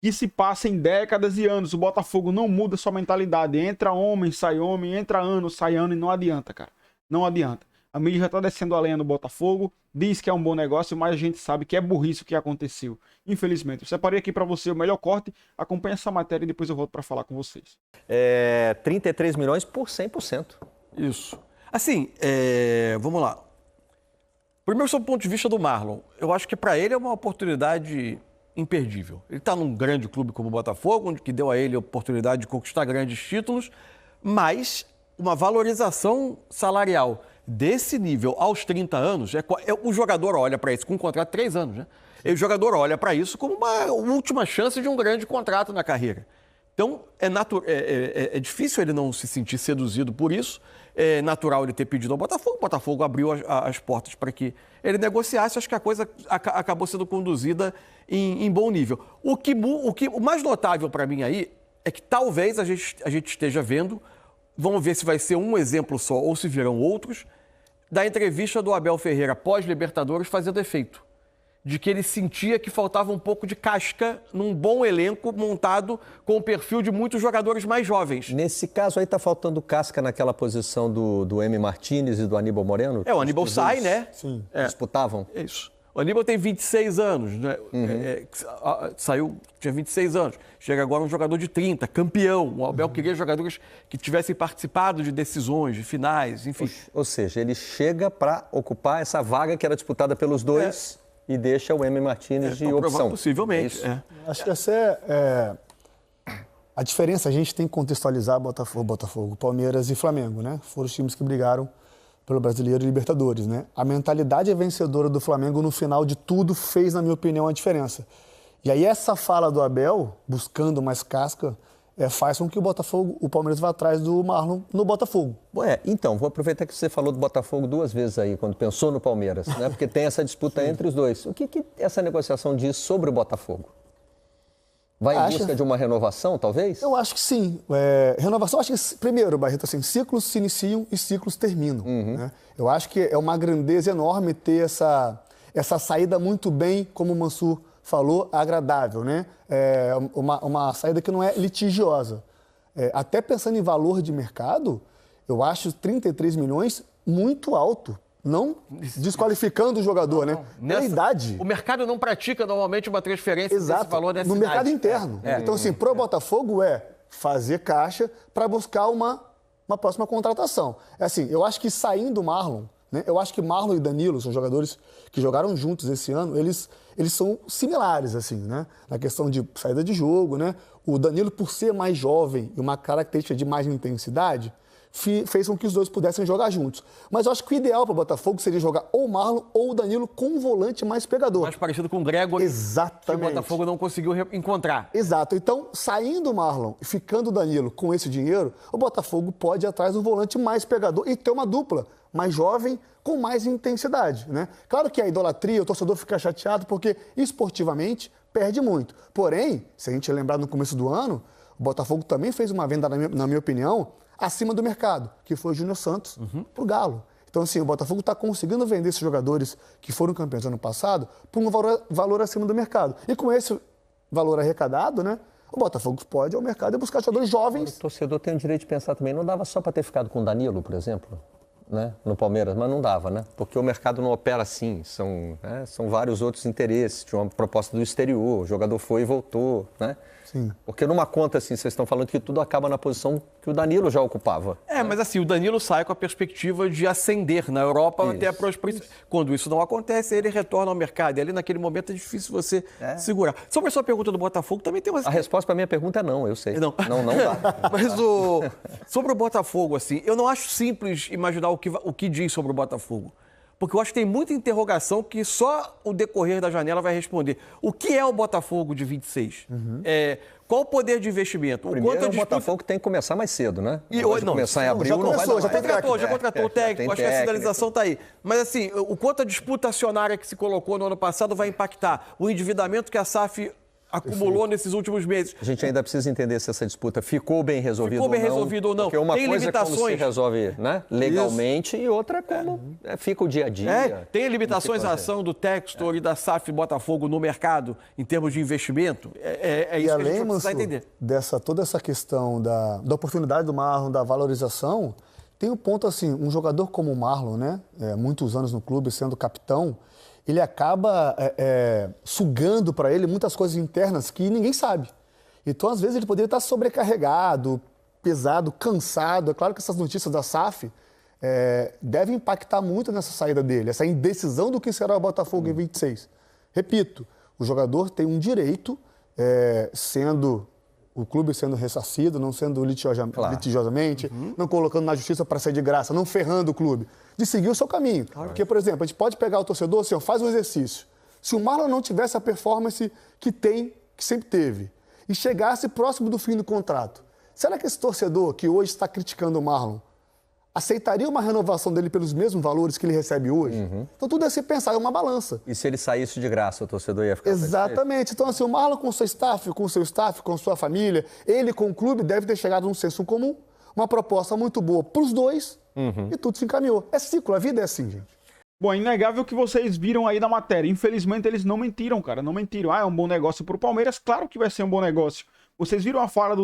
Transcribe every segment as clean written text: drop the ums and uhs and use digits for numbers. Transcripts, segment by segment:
que se passem décadas e anos, o Botafogo não muda sua mentalidade. Entra homem, entra ano, sai ano e não adianta, cara. Não adianta. A mídia já tá descendo a lenha no Botafogo, diz que é um bom negócio, mas a gente sabe que é burrice o que aconteceu. Infelizmente. Eu separei aqui pra você o melhor corte, acompanha essa matéria e depois eu volto pra falar com vocês. 33 milhões por 100%. Isso. Assim, vamos lá. Primeiro, sob o ponto de vista do Marlon, eu acho que para ele é uma oportunidade imperdível. Ele está num grande clube como o Botafogo, que deu a ele a oportunidade de conquistar grandes títulos, mas uma valorização salarial desse nível aos 30 anos, o jogador olha para isso com um contrato de 3 anos, né? E o jogador olha para isso como uma última chance de um grande contrato na carreira. Então, é difícil ele não se sentir seduzido por isso. É natural ele ter pedido ao Botafogo. O Botafogo abriu as portas para que ele negociasse. Acho que a coisa acabou sendo conduzida em bom nível. O mais notável para mim aí é que talvez a gente esteja vendo, vamos ver se vai ser um exemplo só ou se virão outros, da entrevista do Abel Ferreira pós-Libertadores fazendo efeito. De que ele sentia que faltava um pouco de casca num bom elenco montado com o perfil de muitos jogadores mais jovens. Nesse caso aí tá faltando casca naquela posição do M. Martínez e do Aníbal Moreno? O Aníbal sai, né? Sim. Disputavam? É isso. O Aníbal tem 26 anos, né? Saiu, tinha 26 anos. Chega agora um jogador de 30, campeão. O Abel queria jogadores que tivessem participado de decisões, de finais, enfim. Ou seja, ele chega para ocupar essa vaga que era disputada pelos dois... E deixa o M. Martínez de opção. Possivelmente. Acho que essa é a diferença. A gente tem que contextualizar Botafogo, Palmeiras e Flamengo, né? Foram os times que brigaram pelo Brasileiro e Libertadores, né? A mentalidade vencedora do Flamengo no final de tudo fez, na minha opinião, a diferença. E aí essa fala do Abel, buscando mais casca, faz com que o Palmeiras vá atrás do Marlon no Botafogo. Então, vou aproveitar que você falou do Botafogo 2 vezes aí, quando pensou no Palmeiras, né? Porque tem essa disputa entre os dois. O que essa negociação diz sobre o Botafogo? Vai em busca de uma renovação, talvez? Eu acho que sim. Renovação, acho que, primeiro, Barreto, assim, ciclos se iniciam e ciclos terminam. Né? Eu acho que é uma grandeza enorme ter essa saída muito bem, como o Mansur falou, agradável, né? Uma saída que não é litigiosa. Até pensando em valor de mercado, eu acho 33 milhões muito alto. Não desqualificando o jogador, né? Pela idade. O mercado não pratica normalmente uma transferência desse valor nessa no idade. mercado interno. Então, assim, pro Botafogo fazer caixa para buscar uma próxima contratação. Assim, eu acho que saindo o Marlon, né? Eu acho que Marlon e Danilo são jogadores que jogaram juntos esse ano, eles são similares, assim, né? Na questão de saída de jogo, né? O Danilo, por ser mais jovem e uma característica de mais intensidade, fez com que os dois pudessem jogar juntos. Mas eu acho que o ideal para o Botafogo seria jogar ou o Marlon ou o Danilo com um volante mais pegador. Mais parecido com o Gregor. Exatamente. Que o Botafogo não conseguiu encontrar. Exato. Então, saindo o Marlon e ficando o Danilo com esse dinheiro, o Botafogo pode ir atrás do volante mais pegador e ter uma dupla mais jovem com mais intensidade, né? Claro que a idolatria, o torcedor fica chateado porque esportivamente perde muito. Porém, se a gente lembrar no começo do ano, o Botafogo também fez uma venda, na minha opinião, acima do mercado, que foi o Júnior Santos pro Galo. Então, assim, o Botafogo está conseguindo vender esses jogadores que foram campeões ano passado por um valor acima do mercado. E com esse valor arrecadado, né, o Botafogo pode ir ao mercado e buscar jogadores jovens. O torcedor tem o direito de pensar também, não dava só para ter ficado com o Danilo, por exemplo, né, no Palmeiras, mas não dava, né? Porque o mercado não opera assim, são vários outros interesses, tinha uma proposta do exterior, o jogador foi e voltou, né? Sim. Porque numa conta assim, vocês estão falando que tudo acaba na posição que o Danilo já ocupava. Mas assim, o Danilo sai com a perspectiva de ascender na Europa até a prosperidade. Quando isso não acontece, ele retorna ao mercado. E ali naquele momento é difícil você segurar. Sobre a sua pergunta do Botafogo, também tem uma... A resposta para a minha pergunta é não, eu sei. Não dá. Mas sobre o Botafogo, assim, eu não acho simples imaginar o que diz sobre o Botafogo. Porque eu acho que tem muita interrogação que só o decorrer da janela vai responder. O que é o Botafogo de 26? Qual o poder de investimento? Primeiro, o Botafogo tem que começar mais cedo, né? Começar em abril, já contratou o técnico, acho que a sinalização está aí. Mas assim, o quanto a disputa acionária que se colocou no ano passado vai impactar? O endividamento que a SAF acumulou nesses últimos meses. A gente ainda precisa entender se essa disputa ficou bem resolvida Ficou bem ou não. resolvido ou não. Porque uma Tem coisa é como se limitações. resolve, né, legalmente e outra é como fica o dia a dia. Tem limitações à ação do Textor e da SAF Botafogo no mercado em termos de investimento? É isso que a gente precisa entender. Toda essa questão da oportunidade do Marlon, da valorização, tem um ponto assim, um jogador como o Marlon, né, muitos anos no clube, sendo capitão, ele acaba sugando para ele muitas coisas internas que ninguém sabe. Então, às vezes, ele poderia estar sobrecarregado, pesado, cansado. É claro que essas notícias da SAF devem impactar muito nessa saída dele, essa indecisão do que será o Botafogo em 26. Repito, o jogador tem um direito, o clube sendo ressarcido, não sendo litigiosamente, não colocando na justiça para sair de graça, não ferrando o clube, de seguir o seu caminho. Porque, por exemplo, a gente pode pegar o torcedor, assim, faz um exercício. Se o Marlon não tivesse a performance que sempre teve, e chegasse próximo do fim do contrato, será que esse torcedor que hoje está criticando o Marlon aceitaria uma renovação dele pelos mesmos valores que ele recebe hoje? Então tudo é se pensar, é uma balança. E se ele saísse de graça, o torcedor ia ficar Exatamente. Então, assim, o Marlon com seu staff, com sua família, ele com o clube, deve ter chegado num senso comum, uma proposta muito boa para os dois, e tudo se encaminhou. É ciclo, a vida é assim, gente. Bom, é inegável que vocês viram aí na matéria. Infelizmente, eles não mentiram, cara. Não mentiram. É um bom negócio pro Palmeiras. Claro que vai ser um bom negócio. Vocês viram a fala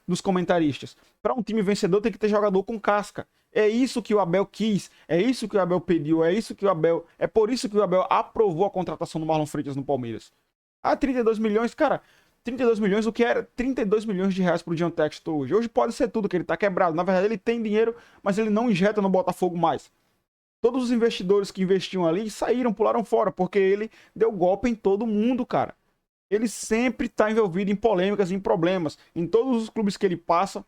dos comentaristas. Para um time vencedor, tem que ter jogador com casca. É isso que o Abel quis. É isso que o Abel pediu. É por isso que o Abel aprovou a contratação do Marlon Freitas no Palmeiras. 32 milhões, cara. 32 milhões, o que era 32 milhões de reais pro John Textor hoje. Hoje pode ser tudo, que ele tá quebrado. Na verdade, ele tem dinheiro, mas ele não injeta no Botafogo mais. Todos os investidores que investiam ali saíram, pularam fora, porque ele deu golpe em todo mundo, cara. Ele sempre tá envolvido em polêmicas, em problemas. Em todos os clubes que ele passa,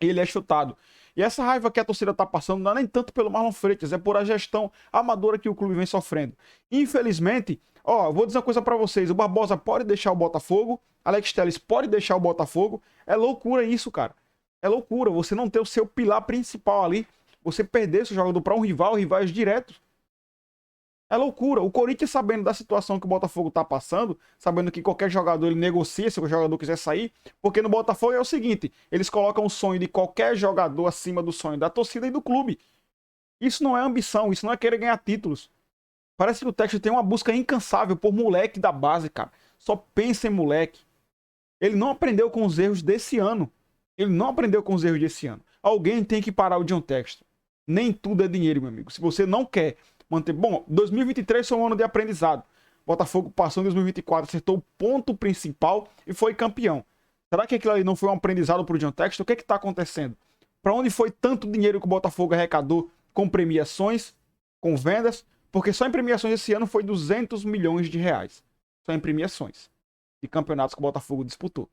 ele é chutado. E essa raiva que a torcida tá passando não é nem tanto pelo Marlon Freitas, é por a gestão amadora que o clube vem sofrendo. Infelizmente, eu vou dizer uma coisa pra vocês, o Barbosa pode deixar o Botafogo, Alex Telles pode deixar o Botafogo, é loucura isso, cara. É loucura, você não ter o seu pilar principal ali, você perder seu jogador para um rival, rivais diretos. É loucura. O Corinthians, sabendo da situação que o Botafogo tá passando, sabendo que qualquer jogador ele negocia se o jogador quiser sair, porque no Botafogo é o seguinte, eles colocam o sonho de qualquer jogador acima do sonho da torcida e do clube. Isso não é ambição, isso não é querer ganhar títulos. Parece que o Textor tem uma busca incansável por moleque da base, cara. Só pensa em moleque. Ele não aprendeu com os erros desse ano. Alguém tem que parar o John Textor. Nem tudo é dinheiro, meu amigo. Se você não quer manter... Bom, 2023 foi um ano de aprendizado. Botafogo passou em 2024, acertou o ponto principal e foi campeão. Será que aquilo ali não foi um aprendizado para o John Textor? O que está acontecendo? Para onde foi tanto dinheiro que o Botafogo arrecadou com premiações, com vendas? Porque só em premiações esse ano foi 200 milhões de reais. Só em premiações de campeonatos que o Botafogo disputou.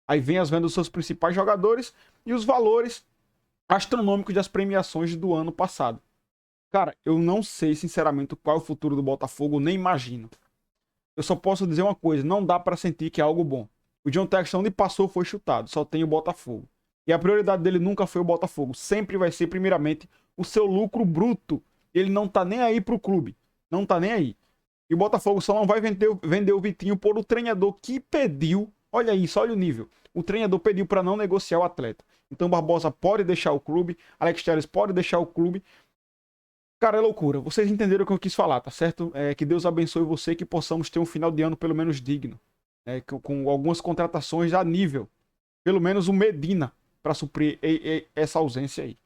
Aí vem as vendas dos seus principais jogadores e os valores astronômicos das premiações do ano passado. Cara, eu não sei, sinceramente, qual é o futuro do Botafogo, nem imagino. Eu só posso dizer uma coisa, não dá pra sentir que é algo bom. O John Textor, onde passou, foi chutado, só tem o Botafogo. E a prioridade dele nunca foi o Botafogo, sempre vai ser, primeiramente, o seu lucro bruto. Ele não tá nem aí pro clube, não tá nem aí. E o Botafogo só não vai vender o Vitinho por o treinador que pediu, olha isso, olha o nível. O treinador pediu pra não negociar o atleta. Então Barbosa pode deixar o clube, Alex Telles pode deixar o clube. Cara, é loucura. Vocês entenderam o que eu quis falar, tá certo? Que Deus abençoe você, que possamos ter um final de ano pelo menos digno. Com algumas contratações a nível. Pelo menos o Medina, para suprir essa ausência aí.